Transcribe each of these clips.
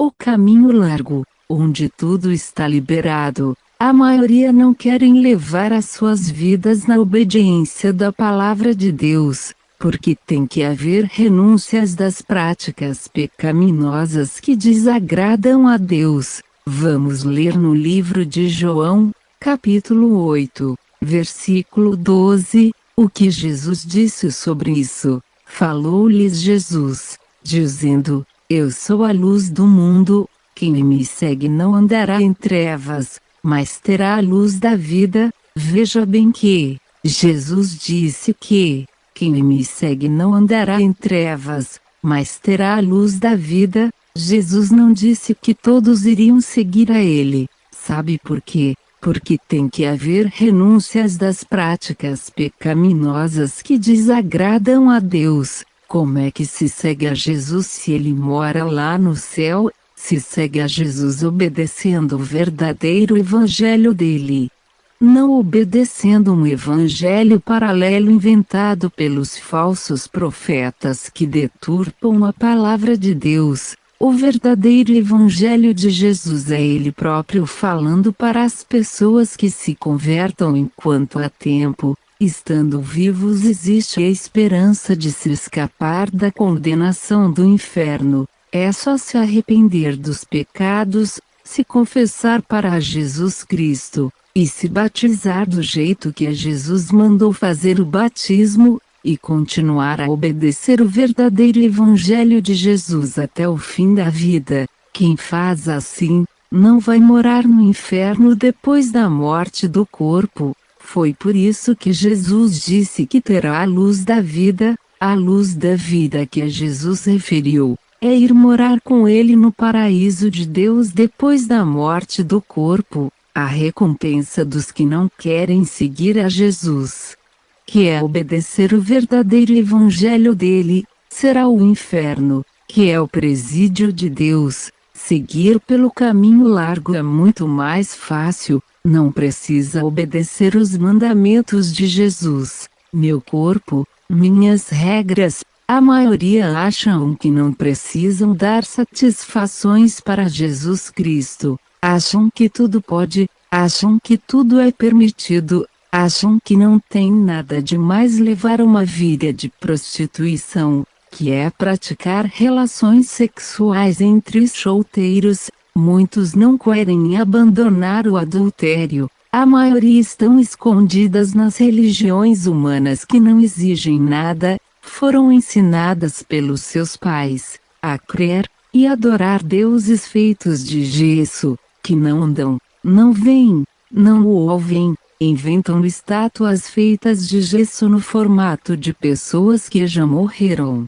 o caminho largo, onde tudo está liberado. A maioria não querem levar as suas vidas na obediência da palavra de Deus, porque tem que haver renúncias das práticas pecaminosas que desagradam a Deus. Vamos ler no livro de João, capítulo 8, versículo 12, o que Jesus disse sobre isso. Falou-lhes Jesus, dizendo: Eu sou a luz do mundo, quem me segue não andará em trevas, mas terá a luz da vida. Veja bem que Jesus disse que quem me segue não andará em trevas, mas terá a luz da vida. Jesus não disse que todos iriam seguir a ele. Sabe por quê? Porque tem que haver renúncias das práticas pecaminosas que desagradam a Deus. Como é que se segue a Jesus se ele mora lá no céu? Se segue a Jesus obedecendo o verdadeiro evangelho dele, não obedecendo um evangelho paralelo inventado pelos falsos profetas que deturpam a palavra de Deus. O verdadeiro evangelho de Jesus é ele próprio falando para as pessoas que se convertam enquanto há tempo. Estando vivos existe a esperança de se escapar da condenação do inferno. É só se arrepender dos pecados, se confessar para Jesus Cristo, e se batizar do jeito que Jesus mandou fazer o batismo, e continuar a obedecer o verdadeiro evangelho de Jesus até o fim da vida. Quem faz assim, não vai morar no inferno depois da morte do corpo. Foi por isso que Jesus disse que terá a luz da vida. A luz da vida que a Jesus referiu é ir morar com ele no paraíso de Deus depois da morte do corpo. A recompensa dos que não querem seguir a Jesus, que é obedecer o verdadeiro evangelho dele, será o inferno, que é o presídio de Deus. Seguir pelo caminho largo é muito mais fácil, não precisa obedecer os mandamentos de Jesus. Meu corpo, minhas regras. A maioria acham que não precisam dar satisfações para Jesus Cristo. Acham que tudo pode, acham que tudo é permitido, acham que não tem nada de mais levar uma vida de prostituição, que é praticar relações sexuais entre solteiros. Muitos não querem abandonar o adultério. A maioria estão escondidas nas religiões humanas que não exigem nada. Foram ensinadas pelos seus pais a crer e adorar deuses feitos de gesso, que não andam, não veem, não ouvem. Inventam estátuas feitas de gesso no formato de pessoas que já morreram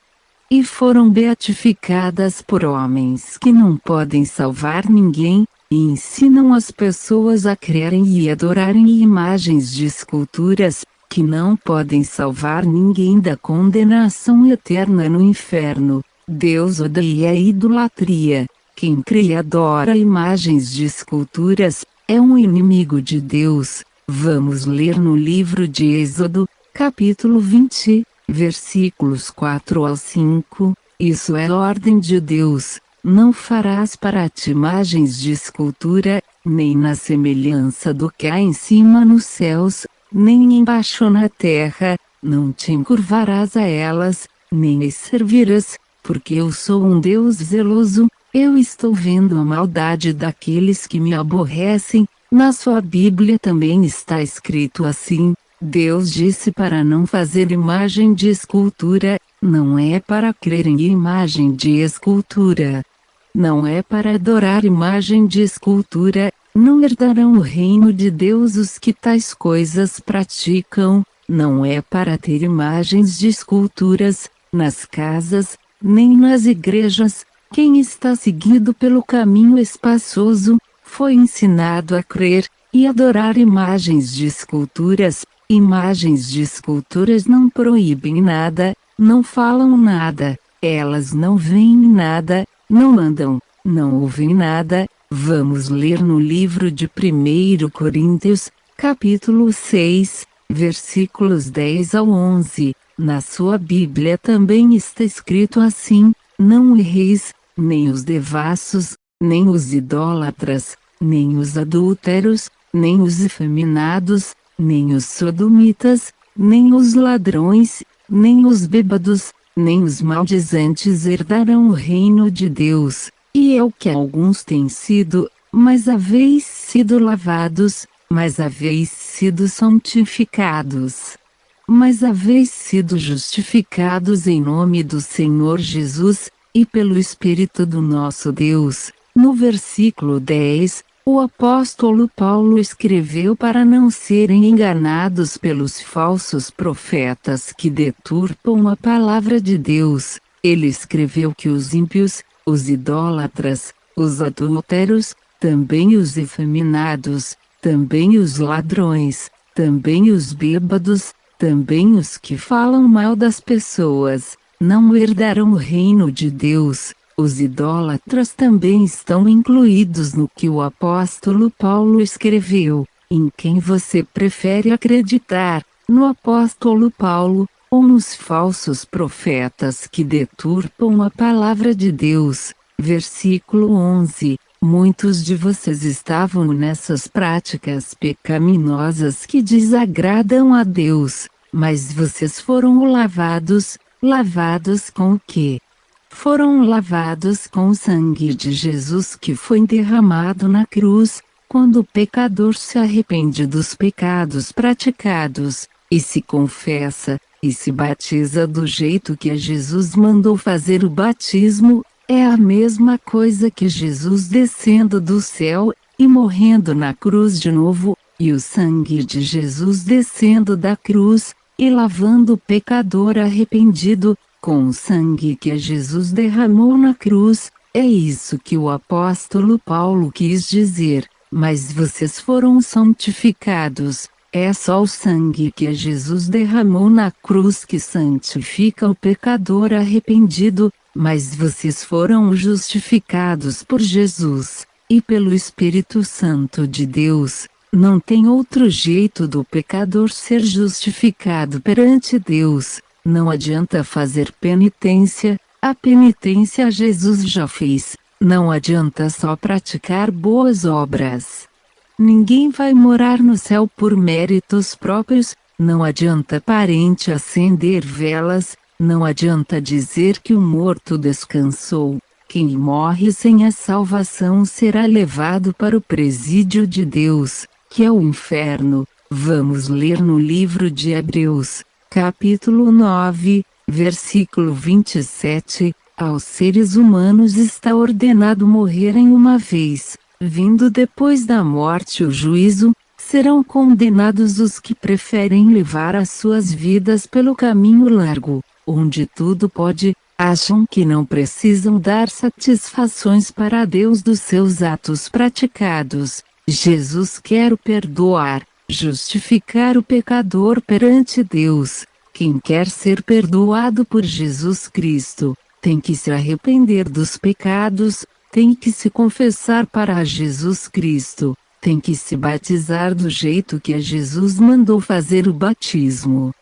e foram beatificadas por homens que não podem salvar ninguém, e ensinam as pessoas a crerem e adorarem imagens de esculturas que não podem salvar ninguém da condenação eterna no inferno. Deus odeia a idolatria. Quem crê e adora imagens de esculturas é um inimigo de Deus. Vamos ler no livro de Êxodo, capítulo 20, versículos 4 ao 5. Isso é a ordem de Deus. Não farás para ti imagens de escultura, nem na semelhança do que há em cima nos céus, nem embaixo na terra. Não te encurvarás a elas, nem as servirás, porque eu sou um Deus zeloso. Eu estou vendo a maldade daqueles que me aborrecem. Na sua Bíblia também está escrito assim: Deus disse para não fazer imagem de escultura. Não é para crer em imagem de escultura. Não é para adorar imagem de escultura. Não herdarão o reino de Deus os que tais coisas praticam. Não é para ter imagens de esculturas nas casas, nem nas igrejas. Quem está seguido pelo caminho espaçoso, foi ensinado a crer e adorar imagens de esculturas. Imagens de esculturas não proíbem nada, não falam nada, elas não veem nada, não andam, não ouvem nada. Vamos ler no livro de 1 Coríntios, capítulo 6, versículos 10 ao 11. Na sua Bíblia também está escrito assim: Não erreis, nem os devassos, nem os idólatras, nem os adúlteros, nem os efeminados, nem os sodomitas, nem os ladrões, nem os bêbados, nem os maldizentes herdarão o reino de Deus. E é o que alguns têm sido, mas haveis sido lavados, mas haveis sido santificados, mas haveis sido justificados em nome do Senhor Jesus, e pelo Espírito do nosso Deus. No versículo 10, o apóstolo Paulo escreveu para não serem enganados pelos falsos profetas que deturpam a palavra de Deus. Ele escreveu que os ímpios, os idólatras, os adúlteros, também os efeminados, também os ladrões, também os bêbados, também os que falam mal das pessoas, não herdarão o reino de Deus. Os idólatras também estão incluídos no que o apóstolo Paulo escreveu. Em quem você prefere acreditar, no apóstolo Paulo, ou nos falsos profetas que deturpam a palavra de Deus? Versículo 11. Muitos de vocês estavam nessas práticas pecaminosas que desagradam a Deus, mas vocês foram lavados com o quê? Foram lavados com o sangue de Jesus que foi derramado na cruz, quando o pecador se arrepende dos pecados praticados, e se confessa, e se batiza do jeito que Jesus mandou fazer. O batismo é a mesma coisa que Jesus descendo do céu, e morrendo na cruz de novo, e o sangue de Jesus descendo da cruz, e lavando o pecador arrependido, com o sangue que Jesus derramou na cruz. É isso que o apóstolo Paulo quis dizer. Mas vocês foram santificados. É só o sangue que Jesus derramou na cruz que santifica o pecador arrependido, mas vocês foram justificados por Jesus, e pelo Espírito Santo de Deus. Não tem outro jeito do pecador ser justificado perante Deus. Não adianta fazer penitência, a penitência Jesus já fez. Não adianta só praticar boas obras. Ninguém vai morar no céu por méritos próprios. Não adianta parente acender velas, não adianta dizer que o morto descansou. Quem morre sem a salvação será levado para o presídio de Deus, que é o inferno. Vamos ler no livro de Hebreus, capítulo 9, versículo 27, aos seres humanos está ordenado morrerem uma vez, vindo depois da morte o juízo. Serão condenados os que preferem levar as suas vidas pelo caminho largo, onde tudo pode. Acham que não precisam dar satisfações para Deus dos seus atos praticados. Jesus quer perdoar, justificar o pecador perante Deus. Quem quer ser perdoado por Jesus Cristo, tem que se arrepender dos pecados, tem que se confessar para Jesus Cristo, tem que se batizar do jeito que Jesus mandou fazer o batismo.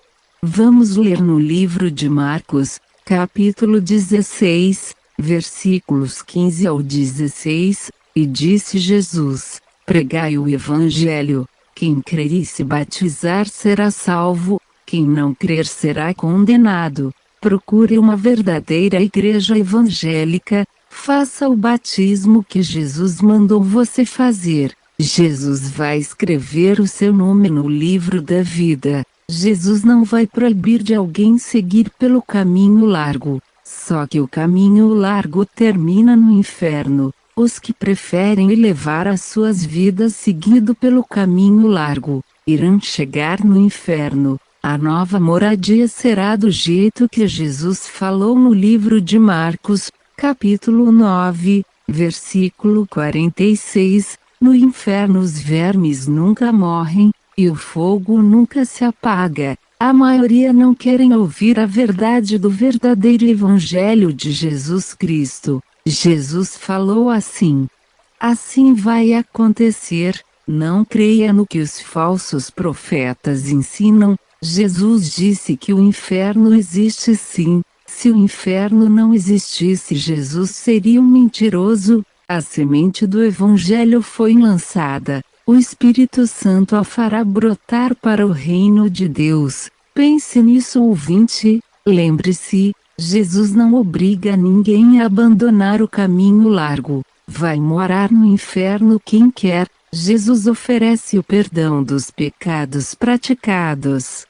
Vamos ler no livro de Marcos, capítulo 16, versículos 15 ao 16, e disse Jesus: pregai o evangelho, quem crer e se batizar será salvo, quem não crer será condenado. Procure uma verdadeira igreja evangélica, faça o batismo que Jesus mandou você fazer. Jesus vai escrever o seu nome no livro da vida. Jesus não vai proibir de alguém seguir pelo caminho largo, só que o caminho largo termina no inferno. Os que preferem levar as suas vidas seguindo pelo caminho largo, irão chegar no inferno. A nova moradia será do jeito que Jesus falou no livro de Marcos, capítulo 9, versículo 46, no inferno os vermes nunca morrem, e o fogo nunca se apaga. A maioria não querem ouvir a verdade do verdadeiro evangelho de Jesus Cristo. Jesus falou assim. Assim vai acontecer. Não creia no que os falsos profetas ensinam. Jesus disse que o inferno existe sim. Se o inferno não existisse, Jesus seria um mentiroso. A semente do Evangelho foi lançada. O Espírito Santo a fará brotar para o reino de Deus. Pense nisso, ouvinte. Lembre-se, Jesus não obriga ninguém a abandonar o caminho largo. Vai morar no inferno quem quer. Jesus oferece o perdão dos pecados praticados.